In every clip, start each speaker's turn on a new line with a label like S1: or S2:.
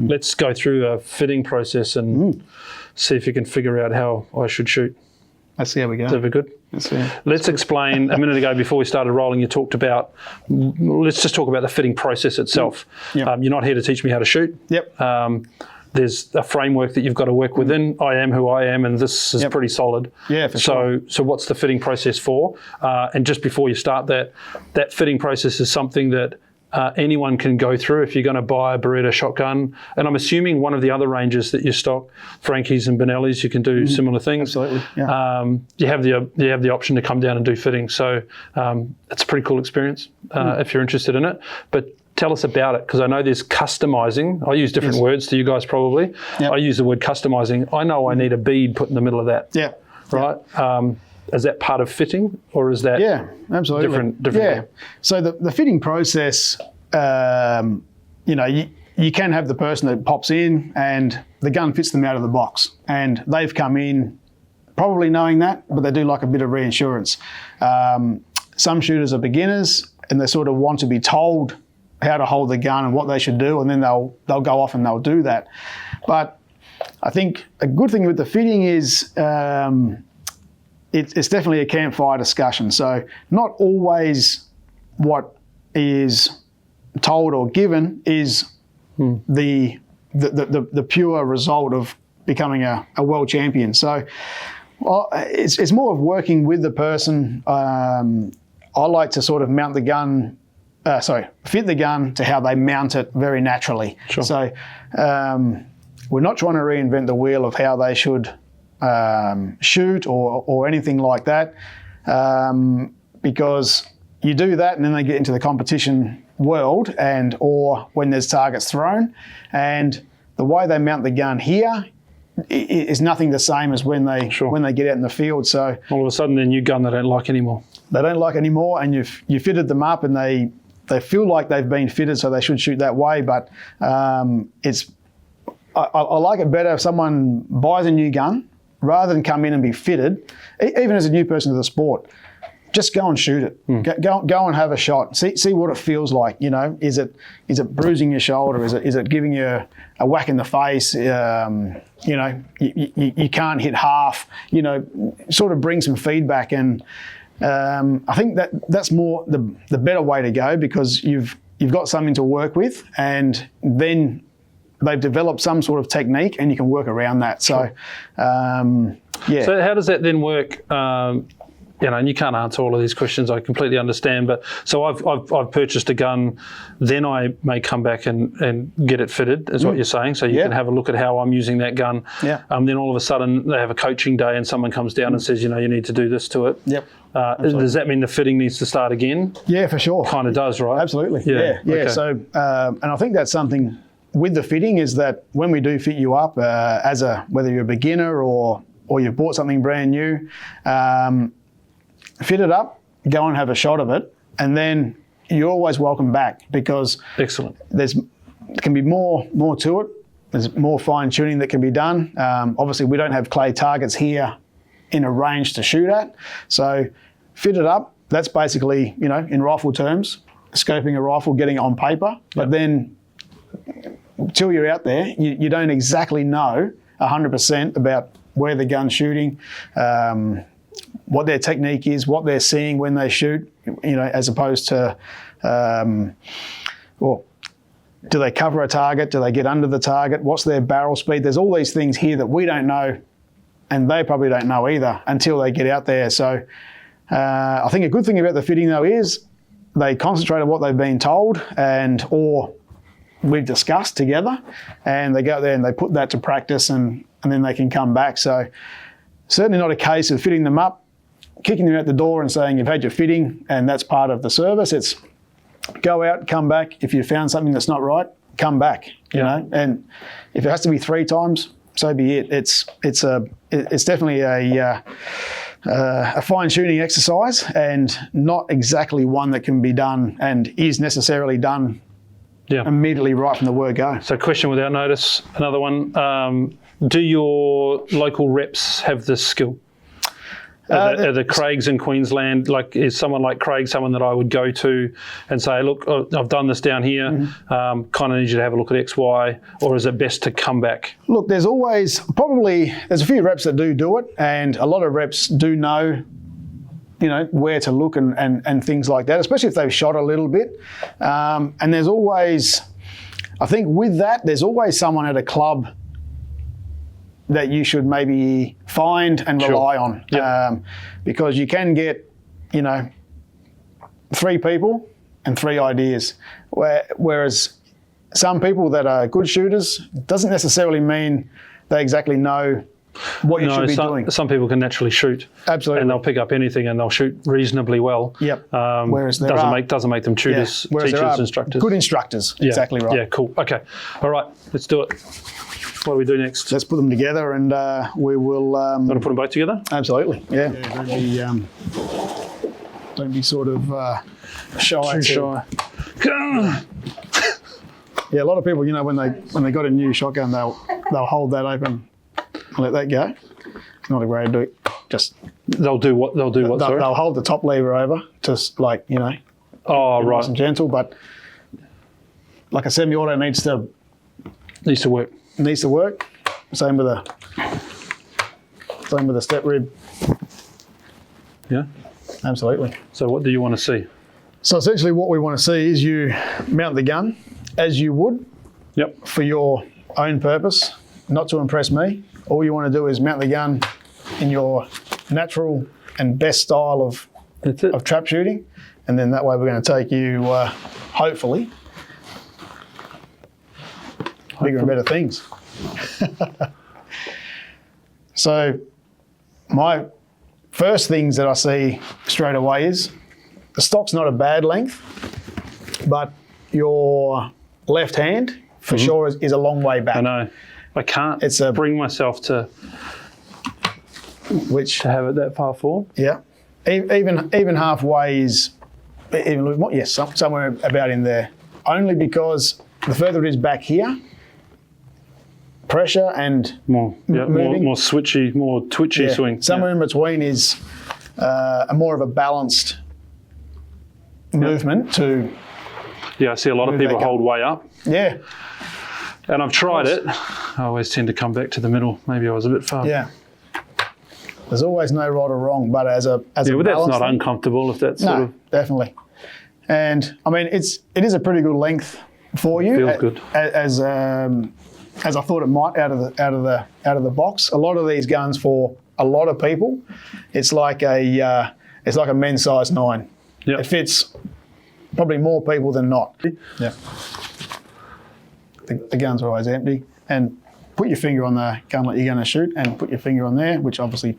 S1: Let's go through a fitting process and see if you can figure out how I should shoot.
S2: Let's see how we go.
S1: Is that good? Let's explain. A minute ago, before we started rolling, you talked about, let's just talk about the fitting process itself.
S2: Yep.
S1: You're not here to teach me how to shoot.
S2: Yep.
S1: There's a framework that you've got to work within. I am who I am, and this is pretty solid.
S2: Yeah, for sure.
S1: So what's the fitting process for? And just before you start that fitting process is something that anyone can go through if you're going to buy a Beretta shotgun. And I'm assuming one of the other ranges that you stock, Frankie's and Benelli's, you can do similar things.
S2: Absolutely. Yeah.
S1: You have the option to come down and do fitting. So it's a pretty cool experience if you're interested in it. But tell us about it, because I know there's customizing. I use different words to you guys probably. Yep. I use the word customizing. I know I need a bead put in the middle of that.
S2: Yeah.
S1: Right? Is that part of fitting, or is that
S2: absolutely
S1: different?
S2: Yeah. So the fitting process, you can have the person that pops in and the gun fits them out of the box, and they've come in probably knowing that, but they do like a bit of reassurance. Some shooters are beginners and they sort of want to be told how to hold the gun and what they should do, and then they'll go off and they'll do that. But I think a good thing with the fitting is it's definitely a campfire discussion. So not always what is told or given is the pure result of becoming a world champion. So it's more of working with the person. I like to sort of mount the gun. Fit the gun to how they mount it very naturally.
S1: Sure.
S2: So we're not trying to reinvent the wheel of how they should shoot or anything like that, because you do that and then they get into the competition world or when there's targets thrown, and the way they mount the gun here is nothing the same as when they get out in the field. So
S1: all of a sudden, their new gun they don't like anymore.
S2: They don't like anymore, and you fitted them up and they feel like they've been fitted, so they should shoot that way. But I like it better if someone buys a new gun rather than come in and be fitted, even as a new person to the sport. Just go and shoot it. Go and have a shot. See what it feels like. Is it bruising your shoulder? Is it giving you a whack in the face? You can't hit half. Sort of bring some feedback, and I think that's more the better way to go, because you've got something to work with, and then they've developed some sort of technique and you can work around that. So, So how does that then work? And you can't answer all of these questions, I completely understand. But so I've purchased a gun, then I may come back and get it fitted, is what you're saying. So you can have a look at how I'm using that gun. Yeah.
S1: Then all of a sudden they have a coaching day and someone comes down and says, you need to do this to it.
S2: Yep.
S1: Does that mean the fitting needs to start again?
S2: Yeah, for sure.
S1: Kind of does, right?
S2: Absolutely. Yeah. Okay. So, and I think that's something with the fitting, is that when we do fit you up whether you're a beginner or you've bought something brand new, fit it up, go and have a shot of it, and then you're always welcome back, because
S1: excellent.
S2: There can be more to it. There's more fine tuning that can be done. Obviously, we don't have clay targets here in a range to shoot at, so fit it up. That's basically, in rifle terms, scoping a rifle, getting it on paper. But then, till you're out there, you don't exactly know 100% about where the gun's shooting, what their technique is, what they're seeing when they shoot, as opposed to, do they cover a target? Do they get under the target? What's their barrel speed? There's all these things here that we don't know, and they probably don't know either until they get out there. So I think a good thing about the fitting, though, is they concentrate on what they've been told or we've discussed together, and they go out there and they put that to practice, and then they can come back. So certainly not a case of fitting them up, kicking them out the door and saying you've had your fitting and that's part of the service. It's go out, come back. If you found something that's not right, come back, and if it has to be 3 times, so be it. It's definitely a fine-tuning exercise, and not exactly one that can be done and is necessarily done immediately right from the word go.
S1: So question without notice, another one. Do your local reps have this skill? Are the Craigs in Queensland, like, is someone like Craig someone that I would go to and say, look, I've done this down here, kind of need you to have a look at X, Y, or is it best to come back?
S2: Look, there's a few reps that do it, and a lot of reps do know, where to look and things like that, especially if they've shot a little bit. And there's always, I think with that, there's always someone at a club that you should maybe find and rely on.
S1: Yep.
S2: Because you can get, 3 people and 3 ideas. Whereas some people that are good shooters doesn't necessarily mean they exactly know what you should be doing.
S1: Some people can naturally shoot.
S2: Absolutely.
S1: And they'll pick up anything and they'll shoot reasonably well.
S2: Yep.
S1: Whereas doesn't make them tutors, teachers, instructors.
S2: Good instructors.
S1: Yeah.
S2: Exactly right.
S1: Yeah, cool. Okay. All right, let's do it. What do we do next?
S2: Let's put them together and we will...
S1: Want to put them both together?
S2: Absolutely, yeah. Don't be sort of shy.
S1: Too shy.
S2: Yeah, a lot of people, when they got a new shotgun, they'll hold that open and let that go. It's not a great idea. Just
S1: they'll do what? Sorry?
S2: They'll hold the top lever over, just like
S1: Oh, right.
S2: nice and gentle. But like a semi-auto needs to
S1: work.
S2: Same with a step rib.
S1: Yeah.
S2: Absolutely.
S1: So what do you want to see?
S2: So essentially, what we want to see is you mount the gun as you would.
S1: Yep.
S2: For your own purpose, not to impress me. All you want to do is mount the gun in your natural and best style of trap shooting, and then that way we're going to take you, hopefully, bigger and better things. So my first things that I see straight away is the stock's not a bad length, but your left hand for sure is a long way back.
S1: I know. I can't bring myself to have it that far forward.
S2: Yeah. Even halfway is somewhere about in there. Only because the further it is back here, pressure and
S1: more switchy, more twitchy swing.
S2: Somewhere in between is a more of a balanced movement to.
S1: Yeah, I see a lot of people hold way up.
S2: Yeah.
S1: And I've tried it. I always tend to come back to the middle. Maybe I was a bit far.
S2: Yeah. There's always no right or wrong, but as a
S1: but that's not uncomfortable if that's sort of.
S2: Definitely. And I mean, it is a pretty good length for you.
S1: Feels good.
S2: As I thought it might out of the box. A lot of these guns for a lot of people, it's like a men's size 9.
S1: Yep.
S2: It fits probably more people than not. Yeah. The guns are always empty, and put your finger on the gun that you're going to shoot, and put your finger on there, which obviously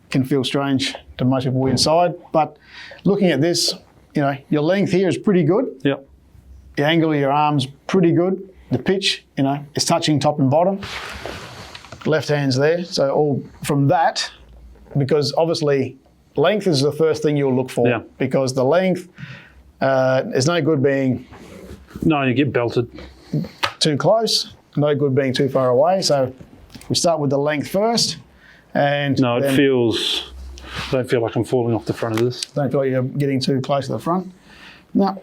S2: can feel strange to most people inside. But looking at this, your length here is pretty good.
S1: Yep.
S2: The angle of your arm's pretty good. The pitch, is touching top and bottom. Left hand's there. So all from that, because obviously length is the first thing you'll look for.
S1: Yeah.
S2: Because the length is no good being.
S1: No, you get belted.
S2: Too close. No good being too far away. So we start with the length first. And
S1: no, it feels. I don't feel like I'm falling off the front of this.
S2: Don't feel like you're getting too close to the front. No.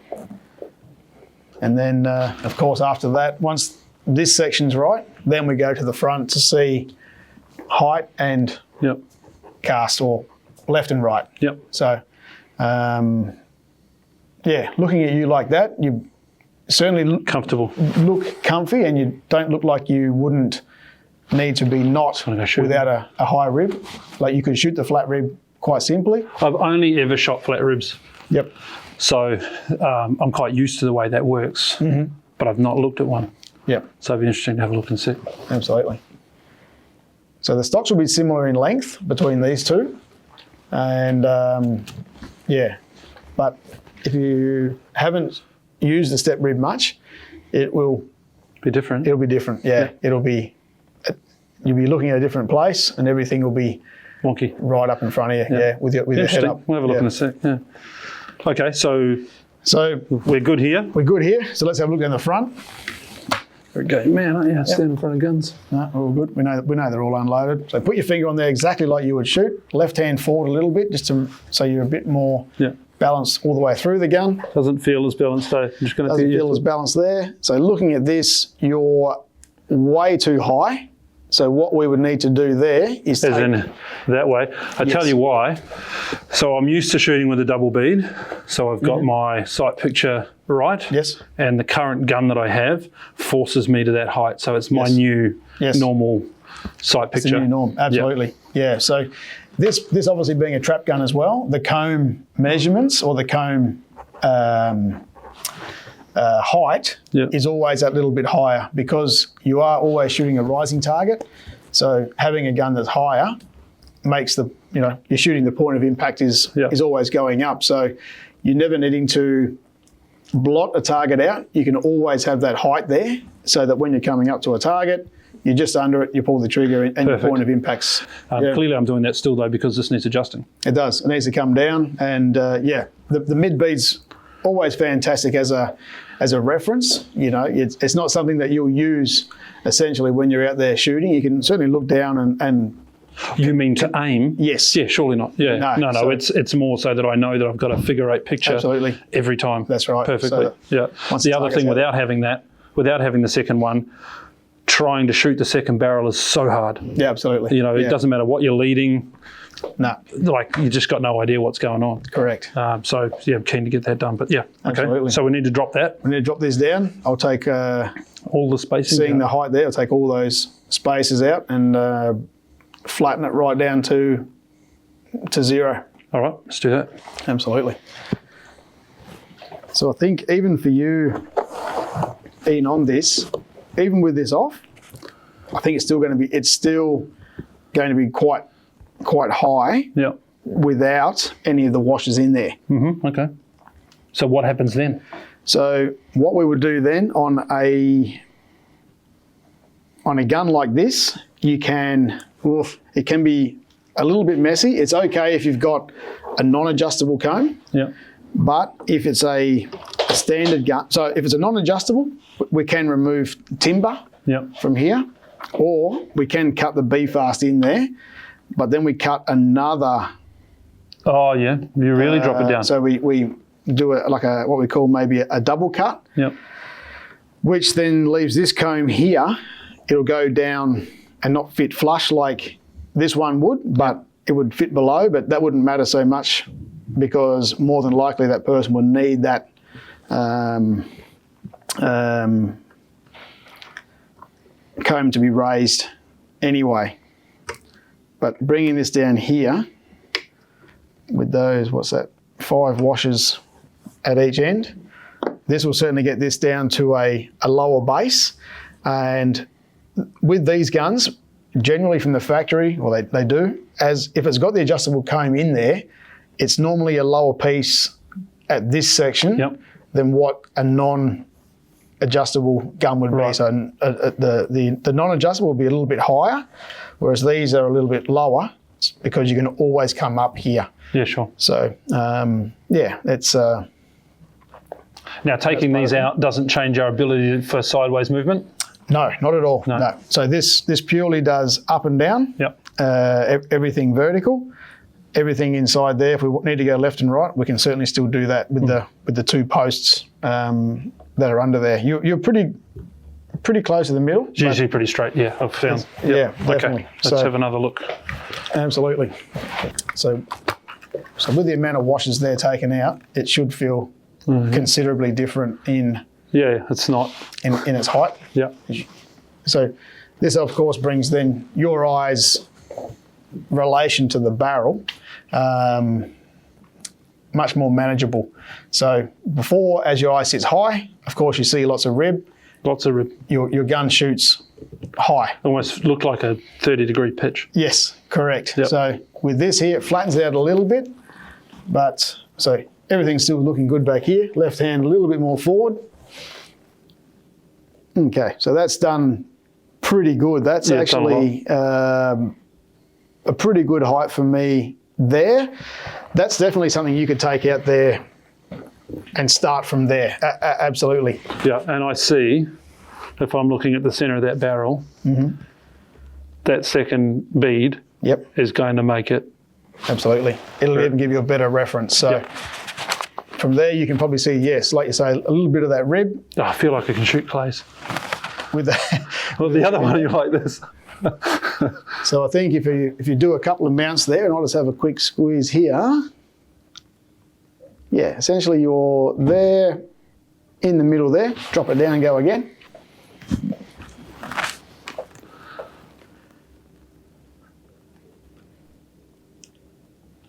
S2: And then, of course, after that, once this section's right, then we go to the front to see height and cast, or left and right.
S1: Yep.
S2: So, looking at you like that, you certainly look comfy, and you don't look like you wouldn't need to be not without a high rib. Like you could shoot the flat rib quite simply.
S1: I've only ever shot flat ribs.
S2: Yep.
S1: So I'm quite used to the way that works, but I've not looked at one.
S2: Yep.
S1: So it'd be interesting to have a look and see.
S2: Absolutely. So the stocks will be similar in length between these two. And but if you haven't used the step rib much, it will
S1: be different.
S2: It'll be different. Yeah. It'll be, you'll be looking at a different place, and everything will be
S1: wonky
S2: right up in front of you. Yeah. With your head up.
S1: We'll have a look in a sec. Yeah. Okay, so we're good here.
S2: We're good here. So let's have a look down the front.
S1: You're a game man, aren't you? Stand in front of guns.
S2: No, all good. We know they're all unloaded. So put your finger on there exactly like you would shoot. Left hand forward a little bit, just so you're a bit more balanced all the way through the gun.
S1: Doesn't feel as balanced though. I'm just going to
S2: Doesn't feel as balanced there. So looking at this, you're way too high. So what we would need to do there is
S1: as in that way. I tell you why. So I'm used to shooting with a double bead. So I've got my sight picture right.
S2: Yes.
S1: And the current gun that I have forces me to that height. So it's my new normal sight picture.
S2: It's the new norm, absolutely. Yeah. So this obviously being a trap gun as well, the comb measurements or the comb height is always that little bit higher because you are always shooting a rising target. So having a gun that's higher makes you're shooting the point of impact is always going up. So you're never needing to blot a target out. You can always have that height there so that when you're coming up to a target, you're just under it, you pull the trigger and your point of impact's.
S1: Clearly I'm doing that still though because this needs adjusting.
S2: It does. It needs to come down and the mid bead's always fantastic as a reference. It's not something that you'll use essentially when you're out there shooting. You can certainly look down and
S1: you mean to aim?
S2: Yes.
S1: Yeah, surely not. Yeah. No.
S2: So
S1: it's more so that I know that I've got a figure eight picture every time.
S2: That's right.
S1: Perfectly. So the other thing without having the second one, trying to shoot the second barrel is so hard.
S2: Yeah, absolutely.
S1: It doesn't matter what you're leading.
S2: No.
S1: Like you just got no idea what's going on.
S2: Correct.
S1: I'm keen to get that done. But
S2: absolutely.
S1: Okay. So we need to drop that.
S2: We need to drop this down. I'll take
S1: all the spacing.
S2: Seeing the height there, I'll take all those spaces out and flatten it right down to 0.
S1: All right, let's do that.
S2: Absolutely. So I think even for you, Ian, on this, even with this off, I think it's still going to be quite high without any of the washers in there.
S1: Mm-hmm. Okay. So what happens then?
S2: So what we would do then on a gun like this, it can be a little bit messy. It's okay if you've got a non-adjustable comb.
S1: Yeah.
S2: But if it's a standard gun, so if it's a non-adjustable, we can remove timber from here, or we can cut the B-fast in there, but then we cut another.
S1: Oh yeah, you really drop it down.
S2: So we do what we call maybe a double cut.
S1: Yep.
S2: Which then leaves this comb here. It'll go down and not fit flush like this one would, but it would fit below, but that wouldn't matter so much because more than likely that person would need that comb to be raised anyway. But bringing this down here with those, 5 washers at each end, this will certainly get this down to a lower base. And with these guns, generally from the factory, or they do, as if it's got the adjustable comb in there, it's normally a lower piece at this section than what a non-adjustable gun would be. So the non-adjustable will be a little bit higher, whereas these are a little bit lower because you can always come up here.
S1: Yeah, sure.
S2: So, it's...
S1: Now, taking these out doesn't change our ability for sideways movement?
S2: No, not at all. No. So this purely does up and down.
S1: Yep.
S2: Everything vertical. Everything inside there. If we need to go left and right, we can certainly still do that with the 2 posts that are under there. You're pretty close to the middle.
S1: It's usually pretty straight. Yeah, I've found.
S2: Yeah, definitely.
S1: Okay, let's have another look.
S2: Absolutely. So with the amount of washers there taken out, it should feel considerably different in.
S1: Yeah, it's not
S2: in its height.
S1: Yeah.
S2: So this, of course, brings then your eye's relation to the barrel much more manageable. So before, as your eye sits high, of course, you see lots of rib.
S1: Lots of rib.
S2: Your gun shoots high.
S1: Almost looked like a 30-degree pitch.
S2: Yes, correct.
S1: Yep.
S2: So with this here, it flattens out a little bit, but so everything's still looking good back here. Left hand a little bit more forward. Okay, so that's done pretty good. That's actually a pretty good height for me there. That's definitely something you could take out there and start from there. Absolutely.
S1: Yeah, and I see if I'm looking at the centre of that barrel, that second bead
S2: Yep.
S1: is going to make it.
S2: Absolutely. It'll even give you a better reference. So from there, you can probably see, yes, like you say, a little bit of that rib.
S1: Oh, I feel like I can shoot clays.
S2: With the,
S1: Well, the other one, you like this.
S2: so I think if you do a couple of mounts there, and I'll just have a quick squeeze here. Yeah, essentially you're there in the middle there. Drop it down and go again.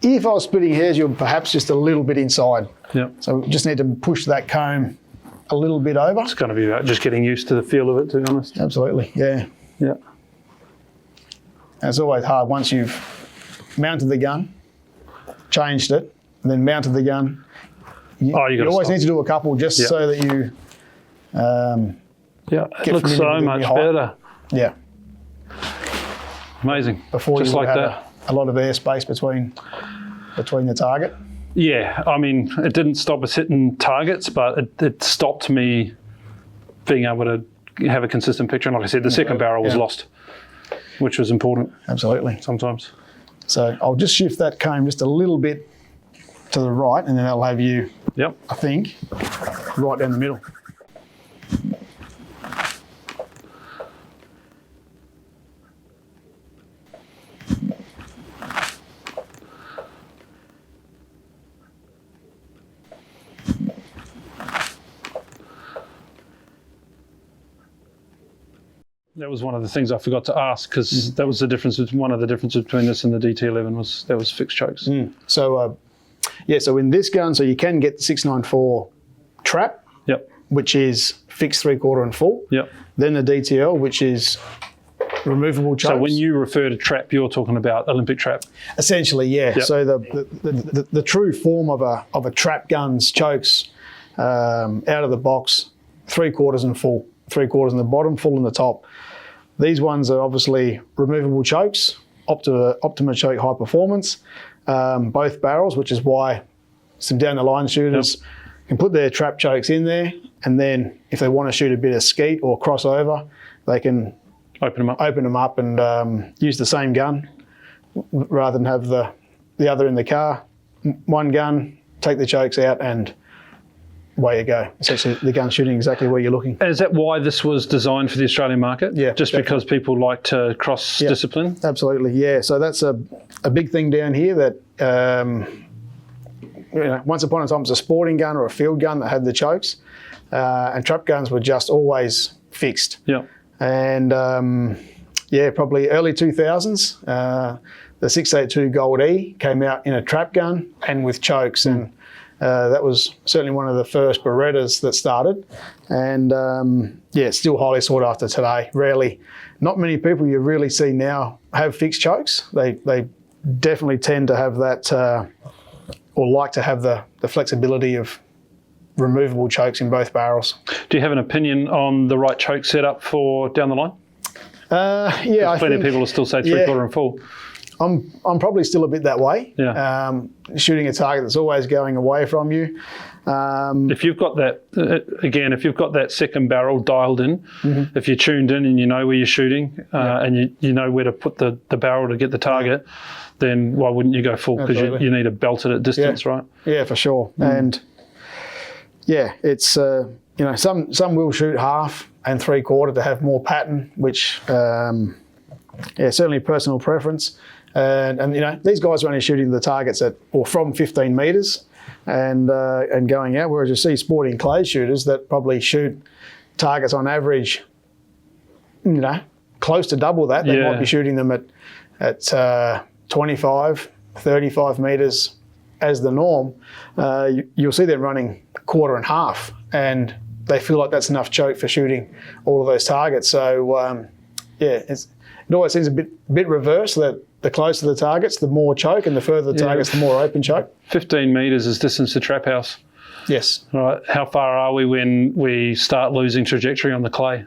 S2: If I was splitting hairs, you're perhaps just a little bit inside.
S1: Yep.
S2: So we just need to push that comb a little bit over.
S1: It's going to be about just getting used to the feel of it, to be honest.
S2: Absolutely, yeah.
S1: Yeah.
S2: And it's always hard once you've mounted the gun, changed it, and then mounted the gun. You always need to do a couple just so that you
S1: it looks so much better.
S2: Yeah.
S1: Amazing.
S2: Before
S1: just
S2: you
S1: like
S2: had
S1: that.
S2: a lot of airspace between the target.
S1: Yeah, I mean, it didn't stop us hitting targets, but it stopped me being able to have a consistent picture. And like I said, the second barrel was lost, which was important.
S2: Absolutely.
S1: Sometimes.
S2: So I'll just shift that comb just a little bit to the right, and then I'll have you, I think, right down the middle.
S1: That was one of the things I forgot to ask, because that was the difference. One of the differences between this and the DT11 was fixed chokes.
S2: So, so in this gun, so you can get the 694 trap, which is fixed 3/4 and full.
S1: Yep.
S2: Then the DTL, which is removable chokes.
S1: So when you refer to trap, you're talking about Olympic trap.
S2: Essentially, yeah. Yep. So the true form of a trap gun's chokes, out of the box, 3/4 and full. 3/4 in the bottom, full in the top. These ones are obviously removable chokes, Optima choke high performance, both barrels, which is why some down the line shooters can put their trap chokes in there, and then if they want to shoot a bit of skeet or crossover, they can open them up and use the same gun rather than have the other in the car. One gun, take the chokes out, and way you go. Essentially, the gun shooting exactly where you're looking.
S1: Is that why this was designed for the Australian market?
S2: Yeah.
S1: Just because people like to cross discipline?
S2: Absolutely, yeah. So that's a big thing down here that, once upon a time it was a sporting gun or a field gun that had the chokes, and trap guns were just always fixed.
S1: Yeah.
S2: And probably early 2000s, the 682 Gold E came out in a trap gun and with chokes, and that was certainly one of the first Berettas that started, and it's still highly sought after today. Not many people you really see now have fixed chokes. They definitely tend to have that, or like to have the flexibility of removable chokes in both barrels.
S1: Do you have an opinion on the right choke setup for down the line?
S2: I think
S1: plenty of people will still say 3/4 and full.
S2: I'm probably still a bit that way.
S1: Yeah.
S2: Shooting a target that's always going away from you.
S1: If you've got that, if you've got that second barrel dialed in, if you're tuned in and you know where you're shooting, and you know where to put the barrel to get the target, then why wouldn't you go full? Because you need to belt it at distance, right?
S2: Yeah, for sure. And it's some will shoot half and 3/4 to have more pattern, which certainly personal preference. And these guys are only shooting the targets from 15 metres and going out, whereas you see sporting clay shooters that probably shoot targets on average, close to double that. They might be shooting them at 25, 35 metres as the norm. You'll see them running 1/4 and half, and they feel like that's enough choke for shooting all of those targets. So it always seems a bit reverse, that the closer the targets, the more choke, and the further the targets, the more open choke.
S1: 15 metres is distance to trap house.
S2: Yes.
S1: All right. How far are we when we start losing trajectory on the clay?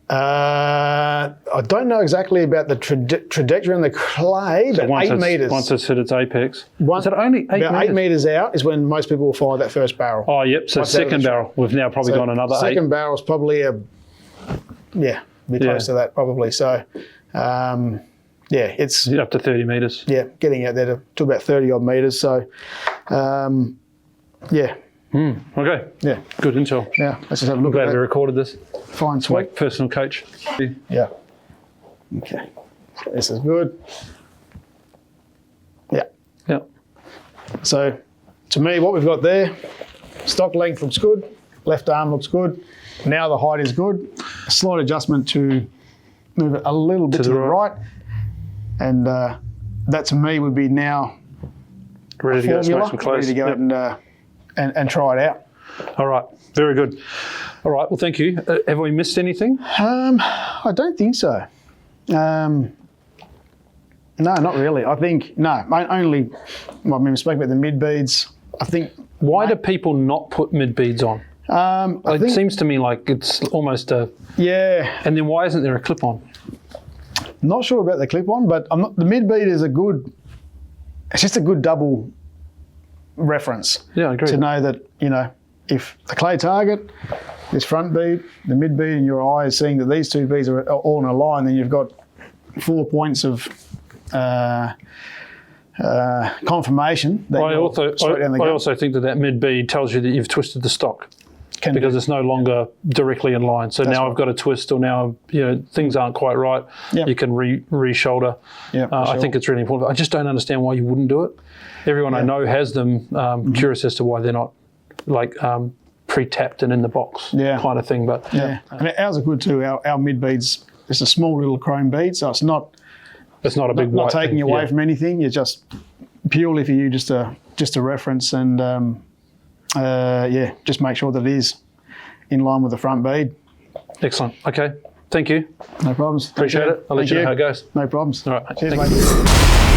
S2: I don't know exactly about the trajectory on the clay, but 8 metres.
S1: Once it's hit its apex. Is it only 8 metres?
S2: About 8 metres out is when most people will fire that first barrel.
S1: Oh, yep. So second barrel. We've now probably gone another 8.
S2: Second barrel's probably yeah, be close to that probably. So, yeah, it's
S1: Up to 30 metres.
S2: yeah, getting out there to about 30 odd metres. So, yeah,
S1: Okay.
S2: yeah,
S1: Good intel.
S2: yeah. Let's just have a look
S1: Glad
S2: at
S1: we
S2: that.
S1: recorded this.
S2: Fine, sweet.
S1: Like personal coach.
S2: Yeah. Okay. So this is good. Yeah.
S1: Yeah.
S2: So, to me, what we've got there, stock length looks good, left arm looks good. Now the height is good. A slight adjustment to move it a little bit to the right. And that to me would be now
S1: Ready to go smoke some clothes.
S2: ready to go
S1: Yep.
S2: and try it out.
S1: All right. Very good. All right. Well, thank you. Have we missed anything?
S2: I don't think so. No, not really. I think, no, only, well, I mean, we spoke about the mid beads. I think.
S1: Why do people not put mid beads on?
S2: I
S1: It
S2: think,
S1: seems to me like it's almost a.
S2: yeah,
S1: And then why isn't there a clip on?
S2: not sure about the clip on, but the mid bead is it's just a good double reference.
S1: Yeah, I agree.
S2: To know that, if the clay target, this front bead, the mid bead, and your eye is seeing that these two beads are all in a line, then you've got 4 points of confirmation that
S1: I
S2: you're straight down the gut.
S1: also think that mid bead tells you that you've twisted the stock
S2: Can
S1: because
S2: do.
S1: it's no longer directly in line. So now
S2: right.
S1: I've got a twist, or now things aren't quite right.
S2: Yep.
S1: You can re-shoulder.
S2: Yeah, for
S1: I
S2: sure.
S1: think it's really important. I just don't understand why you wouldn't do it. Everyone I know has them. Curious as to why they're not like pre-tapped and in the box kind of thing. But
S2: Yeah, and ours are good too. Our mid beads, it's a small little chrome bead, so it's not
S1: it's not a big
S2: not
S1: white
S2: taking
S1: thing.
S2: you away
S1: Yeah.
S2: from anything. You're just purely for you, just a reference, and just make sure that it is in line with the front bead.
S1: Excellent. Okay. Thank you.
S2: No problems.
S1: Appreciate it. I'll let you know how it goes.
S2: No problems.
S1: All right.
S2: Cheers,
S1: Thank
S2: mate.